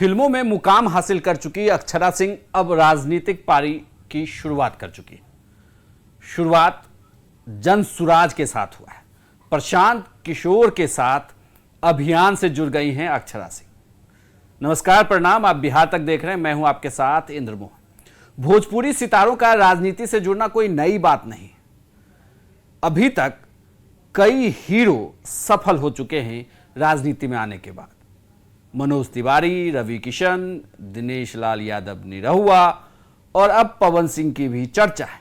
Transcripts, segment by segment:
फिल्मों में मुकाम हासिल कर चुकी अक्षरा सिंह अब राजनीतिक पारी की शुरुआत कर चुकी है। शुरुआत जनसुराज के साथ हुआ है। प्रशांत किशोर के साथ अभियान से जुड़ गई हैं अक्षरा सिंह। नमस्कार, प्रणाम। आप बिहार तक देख रहे हैं, मैं हूं आपके साथ इंद्र मोहन। भोजपुरी सितारों का राजनीति से जुड़ना कोई नई बात नहीं। अभी तक कई हीरो सफल हो चुके हैं राजनीति में आने के बाद। मनोज तिवारी, रवि किशन, दिनेश लाल यादव निरहुआ और अब पवन सिंह की भी चर्चा है।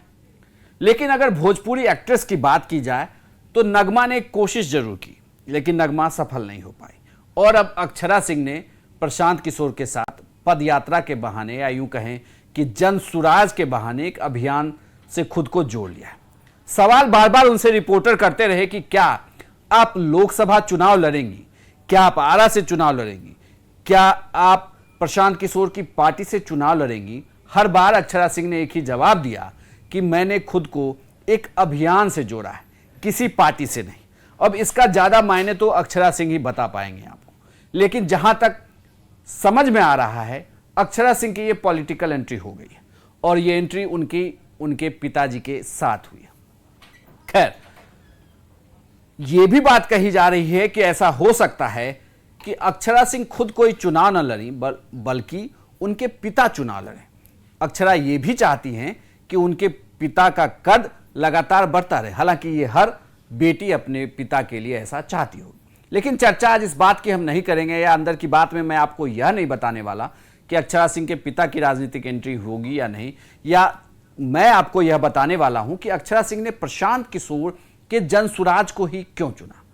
लेकिन अगर भोजपुरी एक्ट्रेस की बात की जाए तो नगमा ने कोशिश जरूर की, लेकिन नगमा सफल नहीं हो पाई। और अब अक्षरा सिंह ने प्रशांत किशोर के साथ पदयात्रा के बहाने, या यूं कहें कि जनसुराज के बहाने, एक अभियान से खुद को जोड़ लिया है। सवाल बार बार उनसे रिपोर्टर करते रहे कि क्या आप लोकसभा चुनाव लड़ेंगी, क्या आप आरा से चुनाव लड़ेंगी, क्या आप प्रशांत किशोर की पार्टी से चुनाव लड़ेंगी। हर बार अक्षरा सिंह ने एक ही जवाब दिया कि मैंने खुद को एक अभियान से जोड़ा है, किसी पार्टी से नहीं। अब इसका ज्यादा मायने तो अक्षरा सिंह ही बता पाएंगे आपको, लेकिन जहां तक समझ में आ रहा है अक्षरा सिंह की ये पॉलिटिकल एंट्री हो गई है और ये एंट्री उनके पिताजी के साथ हुई है। खैर, यह भी बात कही जा रही है कि ऐसा हो सकता है कि अक्षरा सिंह खुद कोई चुनाव न लड़ी, बल्कि उनके पिता चुनाव लड़े। अक्षरा ये भी चाहती हैं कि उनके पिता का कद लगातार बढ़ता रहे। हालांकि ये हर बेटी अपने पिता के लिए ऐसा चाहती होगी, लेकिन चर्चा आज इस बात की हम नहीं करेंगे, या अंदर की बात में मैं आपको यह नहीं बताने वाला कि अक्षरा सिंह के पिता की राजनीतिक एंट्री होगी या नहीं, या मैं आपको यह बताने वाला हूं कि अक्षरा सिंह ने प्रशांत किशोर के जनसुराज को ही क्यों चुना।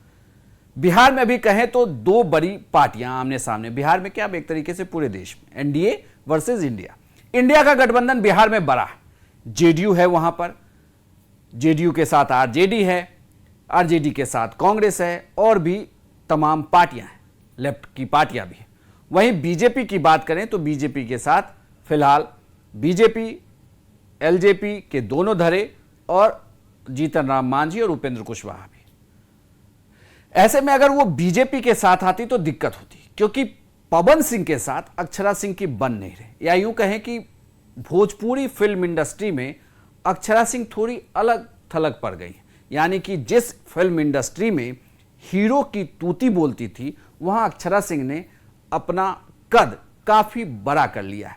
बिहार में भी कहें तो दो बड़ी पार्टियां आमने सामने, बिहार में क्या, एक तरीके से पूरे देश में, एनडीए वर्सेस इंडिया। इंडिया का गठबंधन बिहार में बड़ा है। जेडीयू है, वहां पर जेडीयू के साथ आरजेडी है, आरजेडी के साथ कांग्रेस है, और भी तमाम पार्टियां हैं, लेफ्ट की पार्टियां भी हैं। वहीं बीजेपी की बात करें तो बीजेपी के साथ फिलहाल बीजेपी, एलजेपी के दोनों धड़े, और जीतन राम मांझी और उपेंद्र कुशवाहा भी। ऐसे में अगर वो बीजेपी के साथ आती तो दिक्कत होती, क्योंकि पवन सिंह के साथ अक्षरा सिंह की बन नहीं रही। या यूं कहें कि भोजपुरी फिल्म इंडस्ट्री में अक्षरा सिंह थोड़ी अलग थलग पड़ गई। यानी कि जिस फिल्म इंडस्ट्री में हीरो की तूती बोलती थी, वहां अक्षरा सिंह ने अपना कद काफी बड़ा कर लिया है।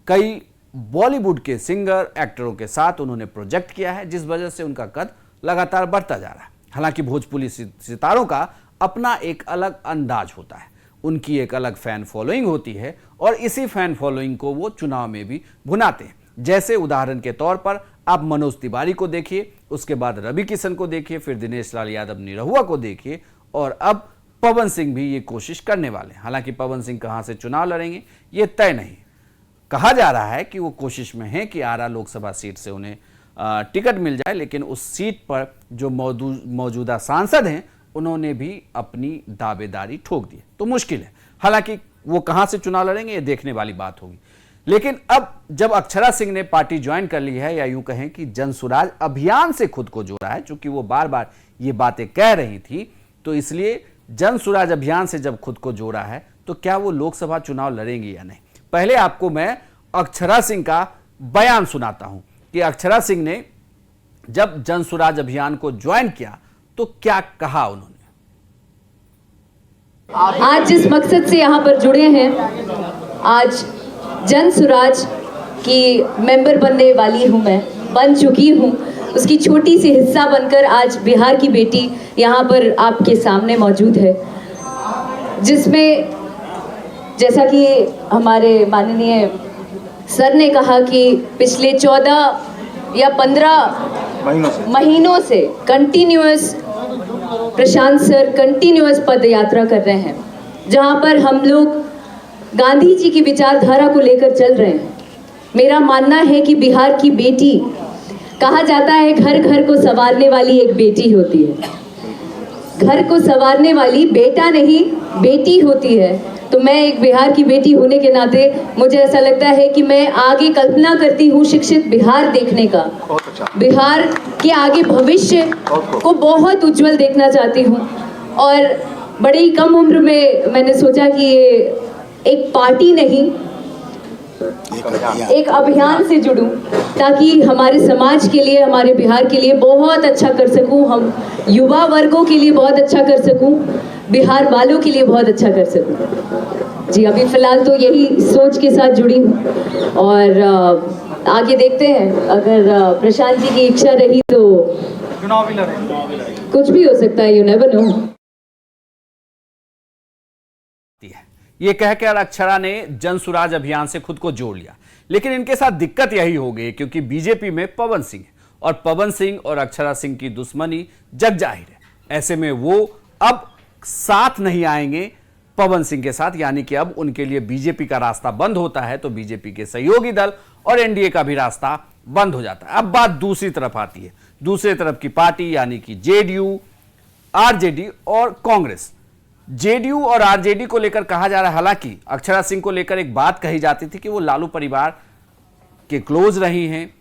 कई बॉलीवुड के सिंगर, एक्टरों के साथ उन्होंने प्रोजेक्ट किया है, जिस वजह से उनका कद लगातार बढ़ता जा रहा है। हालांकि भोजपुरी सितारों का अपना एक अलग अंदाज होता है, उनकी एक अलग फैन फॉलोइंग होती है, और इसी फैन फॉलोइंग को वो चुनाव में भी भुनाते हैं। जैसे उदाहरण के तौर पर आप मनोज तिवारी को देखिए, उसके बाद रवि किशन को देखिए, फिर दिनेश लाल यादव निरहुआ को देखिए, और अब पवन सिंह भी ये कोशिश करने वाले हैं। हालांकि पवन सिंह कहां से चुनाव लड़ेंगे ये तय नहीं। कहा जा रहा है कि वो कोशिश में है कि आरा लोकसभा सीट से उन्हें टिकट मिल जाए, लेकिन उस सीट पर जो मौजूदा सांसद हैं उन्होंने भी अपनी दावेदारी ठोक दी, तो मुश्किल है। हालांकि वो कहां से चुनाव लड़ेंगे ये देखने वाली बात होगी। लेकिन अब जब अक्षरा सिंह ने पार्टी ज्वाइन कर ली है, या यूं कहें कि जनसुराज अभियान से खुद को जोड़ा है, चूंकि वो बार बार ये बातें कह रही थी, तो इसलिए जनसुराज अभियान से जब खुद को जोड़ा है तो क्या वो लोकसभा चुनाव लड़ेंगी या नहीं। पहले आपको मैं अक्षरा सिंह का बयान सुनाता हूं कि अक्षरा सिंह ने जब जनसुराज अभियान को ज्वाइन किया तो क्या कहा उन्होंने। आज जिस मकसद से यहाँ पर जुड़े हैं, आज जनसुराज की मेंबर बनने वाली हूँ, मैं बन चुकी हूँ, उसकी छोटी सी हिस्सा बनकर आज बिहार की बेटी यहाँ पर आपके सामने मौजूद है, जिसमें जैसा कि हमारे माननीय सर ने कहा कि पिछले 14 या 15 महीनों से कंटिन्यूअस प्रशांत सर कंटिन्यूअस पद यात्रा कर रहे हैं, जहां पर हम लोग गांधी जी की विचारधारा को लेकर चल रहे हैं। मेरा मानना है कि बिहार की बेटी, कहा जाता है घर घर को संवारने वाली एक बेटी होती है, घर को संवारने वाली बेटा नहीं बेटी होती है। तो मैं एक बिहार की बेटी होने के नाते मुझे ऐसा लगता है कि मैं आगे कल्पना करती हूँ शिक्षित बिहार देखने का, बिहार के आगे भविष्य को बहुत उज्जवल देखना चाहती हूँ। और बड़ी कम उम्र में मैंने सोचा कि ये एक पार्टी नहीं, एक अभियान से जुड़ूं, ताकि हमारे समाज के लिए, हमारे बिहार के लिए बहुत अच्छा कर सकूं, हम युवा वर्गों के लिए बहुत अच्छा कर सकूं, बिहार वालों के लिए बहुत अच्छा कर सकूं। जी, अभी फिलहाल तो यही सोच के साथ जुड़ी हूँ और आगे देखते हैं, अगर प्रशांत जी की इच्छा रही तो चुनाव भी लड़े। कुछ भी हो सकता है, यू नेवर नो। ये कहकर अक्षरा ने जन सुराज अभियान से खुद को जोड़ लिया, लेकिन इनके साथ दिक्कत यही हो गई क्योंकि बीजेपी में पवन सिंह है और पवन सिंह और अक्षरा सिंह की दुश्मनी जग जाहिर है। ऐसे में वो अब साथ नहीं आएंगे पवन सिंह के साथ, यानी कि अब उनके लिए बीजेपी का रास्ता बंद होता है तो बीजेपी के सहयोगी दल और एनडीए का भी रास्ता बंद हो जाता है। अब बात दूसरी तरफ आती है, दूसरी तरफ की पार्टी यानी कि जेडीयू, आरजेडी और कांग्रेस। जेडीयू और आरजेडी को लेकर कहा जा रहा है, हालांकि अक्षरा सिंह को लेकर एक बात कही जाती थी कि वो लालू परिवार के क्लोज रही हैं,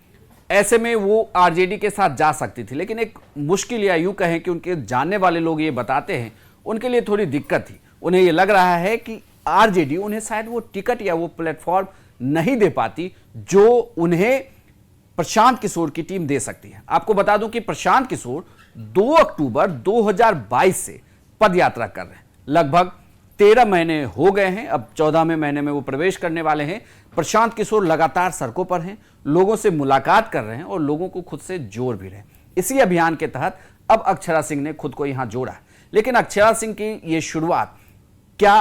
ऐसे में वो आरजेडी के साथ जा सकती थी, लेकिन एक मुश्किल या यूं कहें कि उनके जानने वाले लोग ये बताते हैं उनके लिए थोड़ी दिक्कत थी। उन्हें ये लग रहा है कि आरजेडी उन्हें शायद वो टिकट या वो प्लेटफॉर्म नहीं दे पाती जो उन्हें प्रशांत किशोर की टीम दे सकती है। आपको बता दूं कि प्रशांत किशोर 2 अक्टूबर 2022 से पदयात्रा कर रहे हैं, लगभग 13 महीने हो गए हैं, अब 14वें महीने में वो प्रवेश करने वाले हैं। प्रशांत किशोर लगातार सड़कों पर हैं, लोगों से मुलाकात कर रहे हैं और लोगों को खुद से जोड़ भी रहे हैं। इसी अभियान के तहत अब अक्षरा सिंह ने खुद को यहां जोड़ा है, लेकिन अक्षरा सिंह की ये शुरुआत क्या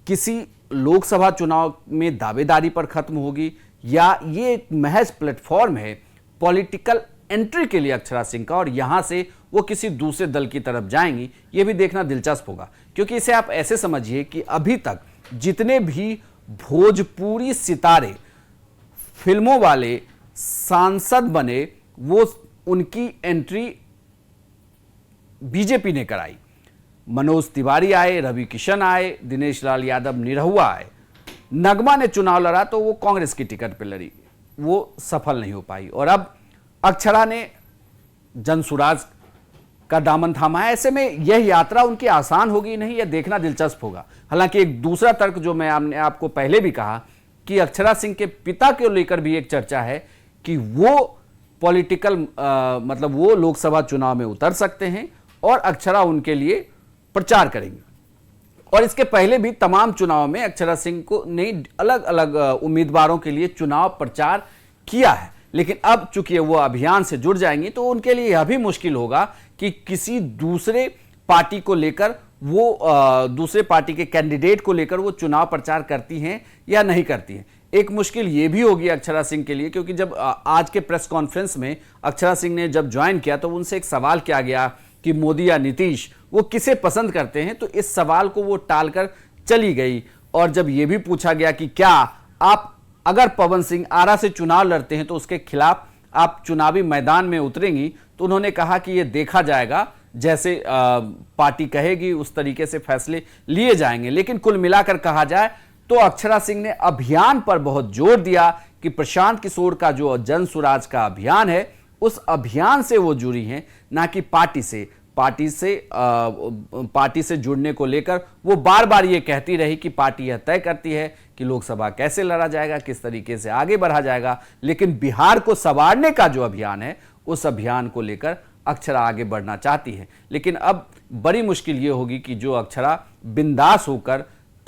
किसी लोकसभा चुनाव में दावेदारी पर खत्म होगी या ये एक महज प्लेटफॉर्म है पॉलिटिकल एंट्री के लिए अक्षरा सिंह का और यहां से वो किसी दूसरे दल की तरफ जाएंगी, ये भी देखना दिलचस्प होगा। क्योंकि इसे आप ऐसे समझिए कि अभी तक जितने भी भोजपुरी सितारे, फिल्मों वाले सांसद बने, वो उनकी एंट्री बीजेपी ने कराई। मनोज तिवारी आए, रवि किशन आए, दिनेश लाल यादव निरहुआ आए, नगमा ने चुनाव लड़ा तो वो कांग्रेस की टिकट पर लड़ी, वो सफल नहीं हो पाई और अब अक्षरा ने जनसुराज का दामन थामा है। ऐसे में यह यात्रा उनकी आसान होगी नहीं, यह देखना दिलचस्प होगा। हालांकि एक दूसरा तर्क जो मैं आपको पहले भी कहा कि अक्षरा सिंह के पिता को लेकर भी एक चर्चा है कि वो पॉलिटिकल मतलब वो लोकसभा चुनाव में उतर सकते हैं और अक्षरा उनके लिए प्रचार करेंगे। और इसके पहले भी तमाम चुनाव में अक्षरा सिंह को ने अलग अलग उम्मीदवारों के लिए चुनाव प्रचार किया है, लेकिन अब चूंकि वो अभियान से जुड़ जाएंगी तो उनके लिए यह भी मुश्किल होगा कि किसी दूसरे पार्टी को लेकर वो दूसरे पार्टी के कैंडिडेट को लेकर वो चुनाव प्रचार करती हैं या नहीं करती हैं। एक मुश्किल ये भी होगी अक्षरा सिंह के लिए, क्योंकि जब आज के प्रेस कॉन्फ्रेंस में अक्षरा सिंह ने जब ज्वाइन किया तो उनसे एक सवाल किया गया कि मोदी या नीतीश, वो किसे पसंद करते हैं, तो इस सवाल को वो टालकर चली गई। और जब ये भी पूछा गया कि क्या आप अगर पवन सिंह आरा से चुनाव लड़ते हैं तो उसके खिलाफ आप चुनावी मैदान में उतरेंगी, तो उन्होंने कहा कि ये देखा जाएगा, जैसे पार्टी कहेगी उस तरीके से फैसले लिए जाएंगे। लेकिन कुल मिलाकर कहा जाए तो अक्षरा सिंह ने अभियान पर बहुत जोर दिया कि प्रशांत किशोर का जो जन सुराज का अभियान है उस अभियान से वो जुड़ी हैं, ना कि पार्टी से। पार्टी से जुड़ने को लेकर वो बार बार ये कहती रही कि पार्टी यह तय करती है कि लोकसभा कैसे लड़ा जाएगा, किस तरीके से आगे बढ़ा जाएगा, लेकिन बिहार को संवारने का जो अभियान है उस अभियान को लेकर अक्षरा आगे बढ़ना चाहती है। लेकिन अब बड़ी मुश्किल ये होगी कि जो अक्षरा बिंदास होकर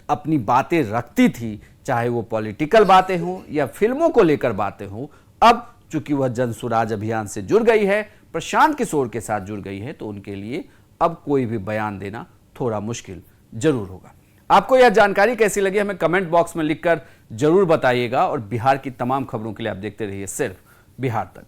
अपनी बातें रखती थी, चाहे वो पॉलिटिकल बातें हों या फिल्मों को लेकर बातें हों, अब चूंकि वह जन सुराज अभियान से जुड़ गई है, प्रशांत किशोर के साथ जुड़ गई है, तो उनके लिए अब कोई भी बयान देना थोड़ा मुश्किल जरूर होगा। आपको यह जानकारी कैसी लगी हमें कमेंट बॉक्स में लिखकर जरूर बताइएगा और बिहार की तमाम खबरों के लिए आप देखते रहिए सिर्फ बिहार तक।